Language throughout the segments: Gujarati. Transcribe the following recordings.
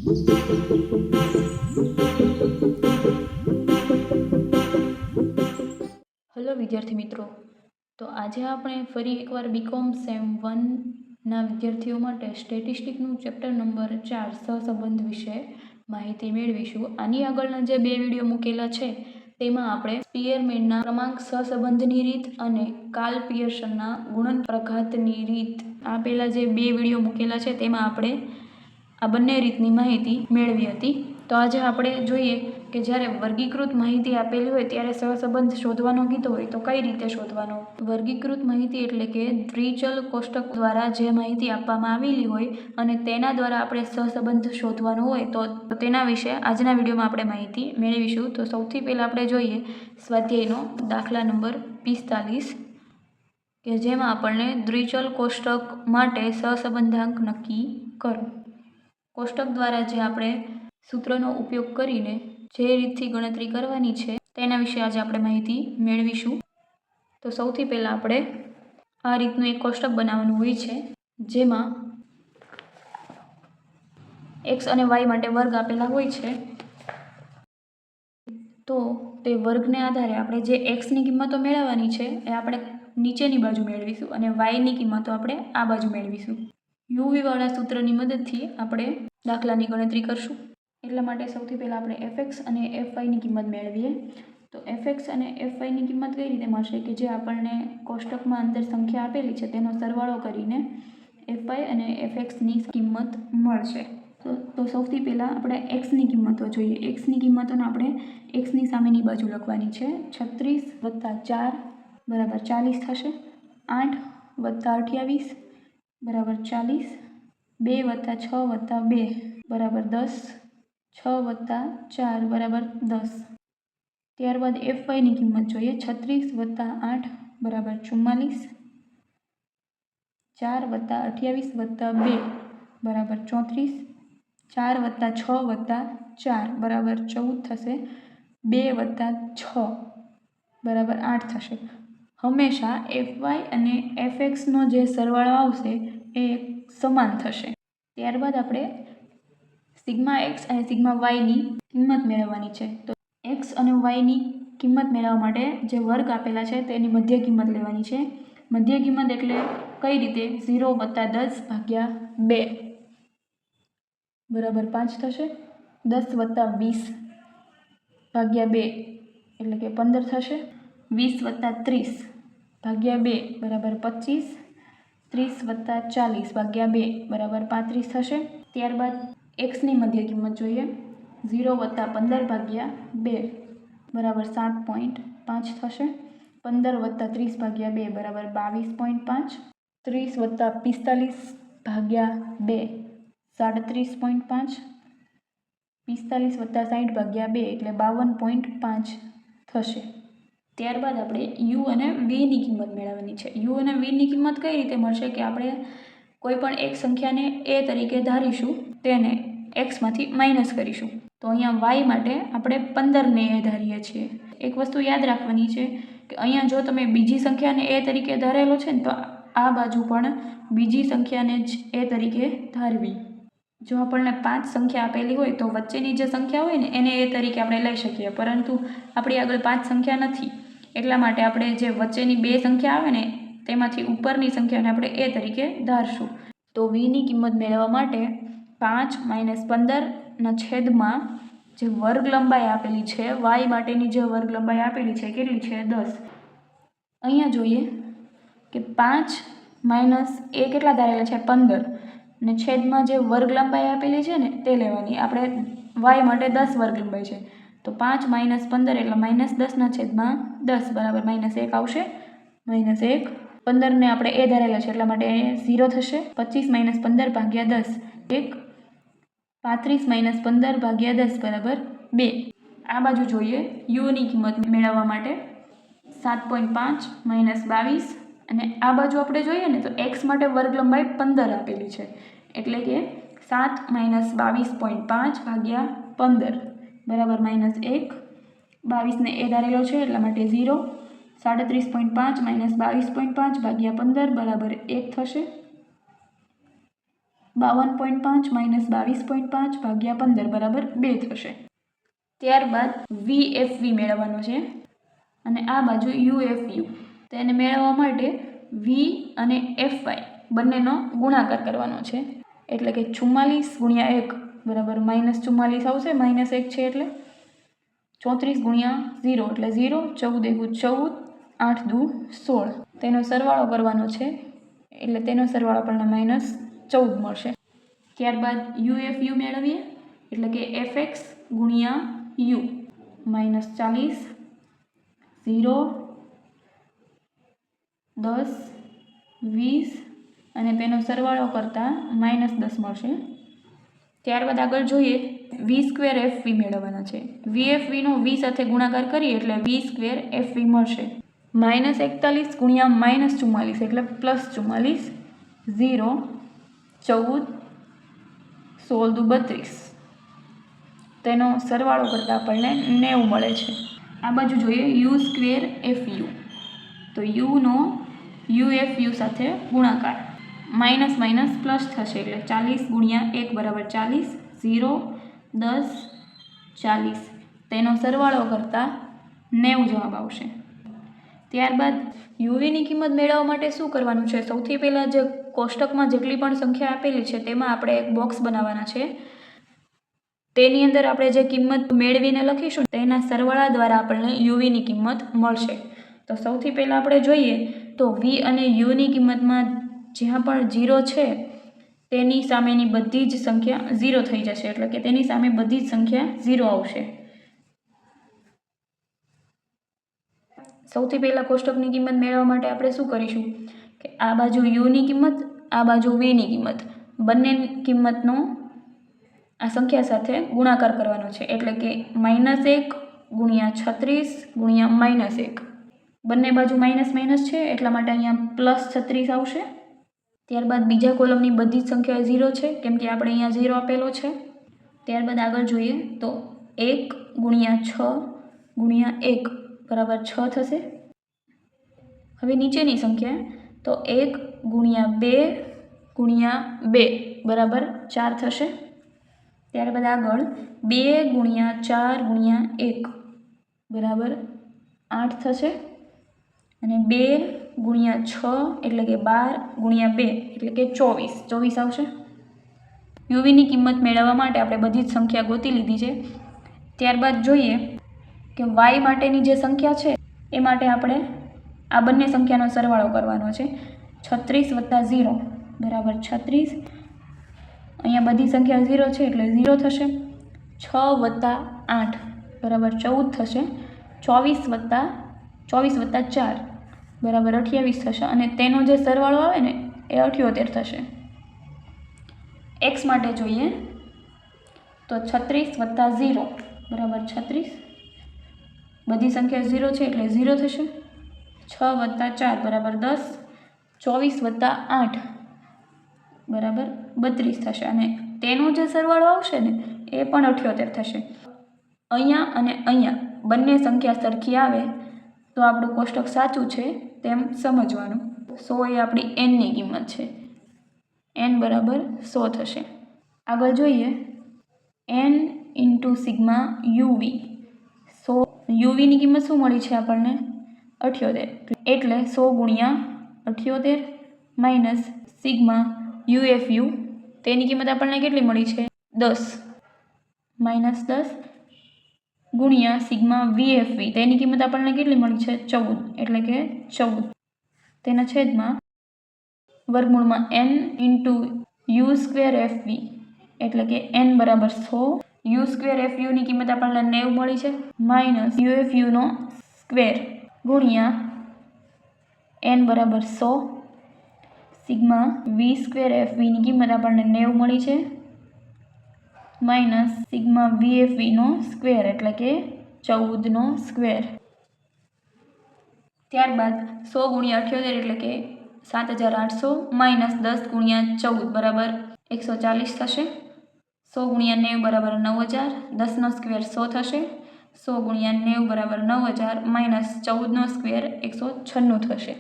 હેલો વિદ્યાર્થી મિત્રો, તો આજે આપણે ફરી એકવાર બીકોમ સેમ 1ના વિદ્યાર્થીઓ માટે સ્ટેટિસ્ટિકનું ચેપ્ટર નંબર 4 સહસંબંધ વિશે માહિતી મેળવીશું. આની આગળના જે બે વિડીયો મૂકેલા છે તેમાં આપણે સ્પીયરમેનના ક્રમાંક સહસંબંધની રીત અને કાર્લ પિયર્સનના ગુણન પ્રઘાતની રીત, આ પહેલા જે બે વિડીયો મૂકેલા છે તેમાં આપણે આ બંને રીતની માહિતી મેળવી હતી. તો આજે આપણે જોઈએ કે જ્યારે વર્ગીકૃત માહિતી આપેલી હોય ત્યારે સહસંબંધ શોધવાનો કીધો હોય તો કઈ રીતે શોધવાનો. વર્ગીકૃત માહિતી એટલે કે દ્વિચલ કોષ્ટક દ્વારા જે માહિતી આપવામાં આવેલી હોય અને તેના દ્વારા આપણે સહસંબંધ શોધવાનો હોય તો તેના વિશે આજના વિડીયોમાં આપણે માહિતી મેળવીશું. તો સૌથી પહેલાં આપણે જોઈએ સ્વાધ્યાયનો દાખલા નંબર 45 કે જેમાં આપણને દ્વિચલ કોષ્ટક માટે સહસંબંધાંક નક્કી કરો. કોષ્ટક દ્વારા જે આપણે સૂત્રનો ઉપયોગ કરીને જે રીતથી ગણતરી કરવાની છે તેના વિશે આજે આપણે માહિતી મેળવીશું. તો સૌથી પહેલાં આપણે આ રીતનું એક કોષ્ટક બનાવવાનું હોય છે જેમાં એક્સ અને વાય માટે વર્ગ આપેલા હોય છે. તો તે વર્ગને આધારે આપણે જે એક્સની કિંમતો મેળવવાની છે એ આપણે નીચેની બાજુ મેળવીશું અને વાયની કિંમતો આપણે આ બાજુ મેળવીશું. યુવીવાળા સૂત્રની મદદથી આપણે દાખલાની ગણતરી કરશું. એટલા માટે સૌથી પહેલાં આપણે એફએક્સ અને એફવાયની કિંમત મેળવીએ. તો એફએક્સ અને એફવાયની કિંમત કઈ રીતે મળશે કે જે આપણને કોષ્ટકમાં અંદર સંખ્યા આપેલી છે તેનો સરવાળો કરીને એફવાય અને એફએક્સની કિંમત મળશે. તો સૌથી પહેલાં આપણે એક્સની કિંમતો જોઈએ. એક્સની કિંમતોને આપણે એક્સની સામેની બાજુ લખવાની છે. 36 + 4 = 40 થશે. 8 + 28 = 40. 2 + 6 + 2 = 10. 6 + 4 = 10. ત્યારબાદ એફવાયની કિંમત જોઈએ. 36 + 8 = 44. 4 + 28 + 2 = 34. 4 + 6 + 4 = 14 થશે. 2 + 6 = 8 થશે. હંમેશા એફવાય અને એફએક્સનો જે સરવાળો આવશે એ સમાન થશે. ત્યારબાદ આપણે સિગ્મા એક્સ અને સિગ્મા વાયની કિંમત મેળવવાની છે. તો એક્સ અને વાયની કિંમત મેળવવા માટે જે વર્ગ આપેલા છે તેની મધ્ય કિંમત લેવાની છે. મધ્ય કિંમત એટલે કઈ રીતે 0 + 10 / 2 = 5 થશે. 10 + 20 / 2 એટલે કે 15 થશે. 20 + 30 / 2 = 25. 30 + 40 / 2 = 35 થશે. ત્યારબાદ એક્સની મધ્ય કિંમત જોઈએ. 0 + 15 / 2 = 7.5 થશે. 15 + 30 / 2 = 22.5. 30 + 45 / 2 = 37.5. 45 + 60 / 2 એટલે 52.5 થશે. ત્યારબાદ આપણે યુ અને વીની કિંમત મેળવવાની છે. યુ અને વીની કિંમત કઈ રીતે મળશે કે આપણે કોઈ પણ એક સંખ્યાને એ તરીકે ધારીશું, તેને એક્સમાંથી માઇનસ કરીશું. તો અહીંયા વાય માટે આપણે 15ને એ ધારીએ છીએ. એક વસ્તુ યાદ રાખવાની છે કે અહીંયા જો તમે બીજી સંખ્યાને એ તરીકે ધારેલો છે ને તો આ બાજુ પણ બીજી સંખ્યાને જ એ તરીકે ધારવી. જો આપણને 5 સંખ્યા આપેલી હોય તો વચ્ચેની જે સંખ્યા હોય ને એને એ તરીકે આપણે લઈ શકીએ, પરંતુ આપણી આગળ 5 સંખ્યા નથી. એટલા માટે આપણે જે વચ્ચેની 2 સંખ્યા આવે ને તેમાંથી ઉપરની સંખ્યાને આપણે એ તરીકે ધારશું. તો વીની કિંમત મેળવવા માટે 5 - 15ના છેદમાં જે વર્ગ લંબાઈ આપેલી છે, વાય માટેની જે વર્ગ લંબાઈ આપેલી છે કેટલી છે 10. અહીંયા જોઈએ કે 5 - એ કેટલા ધારેલા છે 15 અને છેદમાં જે વર્ગ લંબાઈ આપેલી છે ને તે લેવાની. આપણે વાય માટે 10 વર્ગ લંબાઈ છે તો 5 - 15 એટલે -10/10 = -1 આવશે. -1. 15ને આપણે એ ધારેલા છે એટલા માટે 0 થશે. 25 - 15 / 10 1. 35 - 15 / 10 = 2. આ બાજુ જોઈએ યુની કિંમત મેળવવા માટે 7.5 - 22 અને આ બાજુ આપણે જોઈએ ને તો એક્સ માટે વર્ગ લંબાઈ 15 આપેલી છે એટલે કે 7 - 22.5 / 15 = -1. 22ને એ ધારેલો છે એટલા માટે 0. 37.5 - 22.5 / 15 = 1 થશે. 52.5 માઇનસ 22.5 ભાગ્યા 15 બરાબર 2 થશે. ત્યારબાદ VFV મેળવવાનો છે અને આ બાજુ UFU. તેને મેળવવા માટે V અને FY બંનેનો ગુણાકાર કરવાનો છે. એટલે કે 44 ગુણ્યા 1 બરાબર -44 આવશે, -1 છે એટલે 34 ગુણ્યા 0 એટલે 0, 14 એકુ 14, 8 દુ 16. તેનો સરવાળો કરવાનો છે એટલે તેનો સરવાળો આપણને -14 મળશે. ત્યારબાદ UFU મેળવીએ એટલે કે FX ગુણ્યા U -40, 0, 10, 20 અને તેનો સરવાળો કરતાં -10 મળશે. ત્યારબાદ આગળ જોઈએ V²FV મેળવવાના છે. VFVનો V સાથે ગુણાકાર કરીએ એટલે V²FV મળશે. -41 ગુણ્યા -44 એટલે +44, 0, 14, 16 દુ 32. તેનો સરવાળો કરતાં આપણને 90 મળે છે. આ બાજુ જોઈએ U²FU. તો Uનો UFU સાથે ગુણાકાર માઇનસ માઇનસ પ્લસ થશે એટલે 40 ગુણ્યા 1 બરાબર 40, 0, 10, 40. તેનો સરવાળો કરતાં 90 જવાબ આવશે. ત્યારબાદ યુવીની કિંમત મેળવવા માટે શું કરવાનું છે? સૌથી પહેલાં જે કોષ્ટકમાં જેટલી પણ સંખ્યા આપેલી છે તેમાં આપણે એક બોક્સ બનાવવાના છે. તેની અંદર આપણે જે કિંમત મેળવીને લખીશું તેના સરવાળા દ્વારા આપણને યુવીની કિંમત મળશે. તો સૌથી પહેલાં આપણે જોઈએ તો વી અને યુની કિંમતમાં જ્યાં પણ 0 છે તેની સામેની બધી જ સંખ્યા 0 થઈ જશે. એટલે કે તેની સામે બધી જ સંખ્યા 0 આવશે. સૌથી પહેલાં કોષ્ટકની કિંમત મેળવવા માટે આપણે શું કરીશું કે આ બાજુ યુની કિંમત, આ બાજુ વીની કિંમત, બંને કિંમતનો આ સંખ્યા સાથે ગુણાકાર કરવાનો છે. એટલે કે -1 ગુણ્યા 36 ગુણ્યા -1. બંને બાજુ માઇનસ માઇનસ છે એટલા માટે અહીંયા +36 આવશે. ત્યારબાદ બીજા કોલમની બધી જ સંખ્યા 0 છે કેમ કે આપણે અહીંયા 0 આપેલો છે. ત્યારબાદ આગળ જોઈએ તો 1 ગુણ્યા 6 ગુણ્યા 1 બરાબર 6 થશે. હવે નીચેની સંખ્યા તો 1 ગુણ્યા 2 ગુણ્યા 2 બરાબર 4 થશે. ત્યારબાદ આગળ 2 ગુણ્યા 4 ગુણ્યા 1 બરાબર 8 થશે. અને 2 ગુણ્યા 6 એટલે કે 12 ગુણ્યા 2 એટલે કે 24 આવશે. યુવીની કિંમત મેળવવા માટે આપણે બધી જ સંખ્યા ગોતી લીધી છે. ત્યારબાદ જોઈએ કે વાય માટેની જે સંખ્યા છે એ માટે આપણે આ બંને સંખ્યાનો સરવાળો કરવાનો છે. 36 + 0 બરાબર 36. અહીંયા બધી સંખ્યા 0 છે એટલે 0 થશે. 6 + 8 બરાબર 14 થશે. 24 + 4 બરાબર 28 થશે. અને તેનો જે સરવાળો આવે ને એ 78 થશે. એક્સ માટે જોઈએ તો 36 + 0 બરાબર 36. બધી સંખ્યા 0 છે એટલે 0 થશે. 6 + 4 બરાબર 10. 24 + 8 બરાબર 32 થશે. અને તેનો જે સરવાળો આવશે ને એ પણ 78 થશે. અહીંયા અને અહીંયા બંને સંખ્યા સરખી આવે તો આપણું કોષ્ટક સાચું છે તેમ સમજવાનું. 100 એ આપણી એનની કિંમત છે. એન બરાબર 100 થશે. આગળ જોઈએ n × સિગ્મા યુવી. 100 યુવીની કિંમત શું મળી છે આપણને? 78. એટલે 100 ગુણ્યા 78 માઇનસ સિગ્મા યુએફયુ. તેની કિંમત આપણને કેટલી મળી છે? 10 -10 ગુણ્યા સિગ્મા વીએફવી. તેની કિંમત આપણને કેટલી મળી છે? 14 એટલે કે 14. તેના છેદમાં વર્ગમૂળમાં n × U²FV એટલે કે n બરાબર 100. U²FUની કિંમત આપણને 90 મળી છે માઇનસ UFUનો સ્ક્વેર ગુણ્યા n બરાબર 100 સિગ્મા V²FVની કિંમત આપણને 90 મળી છે માઇનસ સિગ્મા VFVનો સ્ક્વેર એટલે કે 14નો સ્ક્વેર. ત્યારબાદ 100 ગુણ્યા 78 એટલે કે 7800 માઇનસ 10 ગુણ્યા 14 બરાબર 140 થશે. 100 ગુણ્યા 90 બરાબર 9000. 10નો સ્ક્વેર 100 થશે. 100 ગુણ્યા 90 બરાબર 9000 માઇનસ 14નો સ્ક્વેર 196 થશે.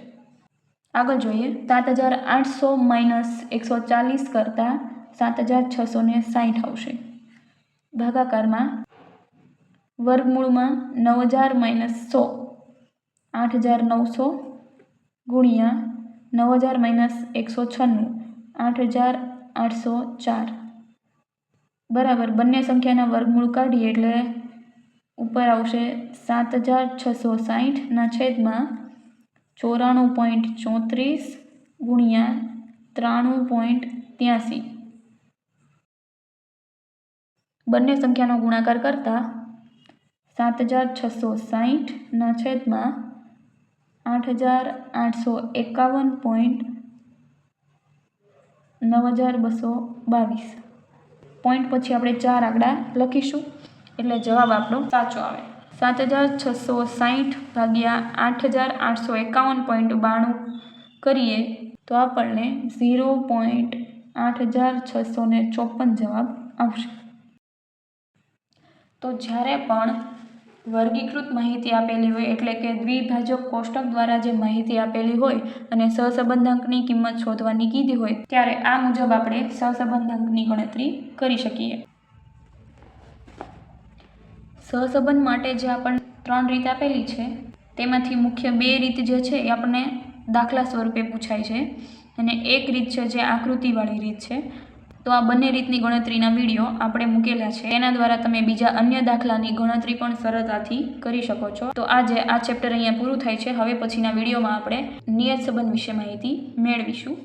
આગળ જોઈએ 7800 માઇનસ 140 કરતાં 7660 આવશે। ભાગાકારમાં વર્ગમૂળમાં 9000 - 100 8900 ગુણ્યા 9000 - 196 8804 બરાબર બંને સંખ્યાના વર્ગમૂળ કાઢીએ એટલે ઉપર આવશે 7660 ના છેદમાં 94.34 ગુણ્યા 93.83 બંને સંખ્યાનો ગુણાકાર કરતા 7660 ના છેદમાં 8851.9222 પોઈન્ટ પછી આપણે 4 આંકડા લખીશું એટલે જવાબ આપણો સાચો આવે। 7660 ભાગ્યા 8851.92 કરીએ તો આપણને 0.8654 જવાબ આવશે। તો જ્યારે પણ વર્ગીકૃત માહિતી આપેલી હોય એટલે કે દ્વિભાજક કોષ્ટક દ્વારા જે માહિતી આપેલી હોય અને સહસંબંધાંકની કિંમત શોધવાની કીધી હોય ત્યારે આ મુજબ આપણે સહસંબંધાંકની ગણતરી કરી શકીએ। સહસંબંધ માટે જે આપણને 3 રીત આપેલી છે તેમાંથી મુખ્ય 2 રીત જે છે એ આપણને દાખલા સ્વરૂપે પૂછાય છે અને એક રીત છે જે આકૃતિવાળી રીત છે। તો આ બંને રીતની ગણતરીના વિડીયો આપણે મૂકેલા છે, એના દ્વારા તમે બીજા અન્ય દાખલાની ગણતરી પણ સરળતાથી કરી શકો છો। તો આજે આ ચેપ્ટર અહીંયા પૂરું થાય છે। હવે પછીના વિડીયોમાં આપણે નિયત સંબંધ વિશે માહિતી મેળવીશું।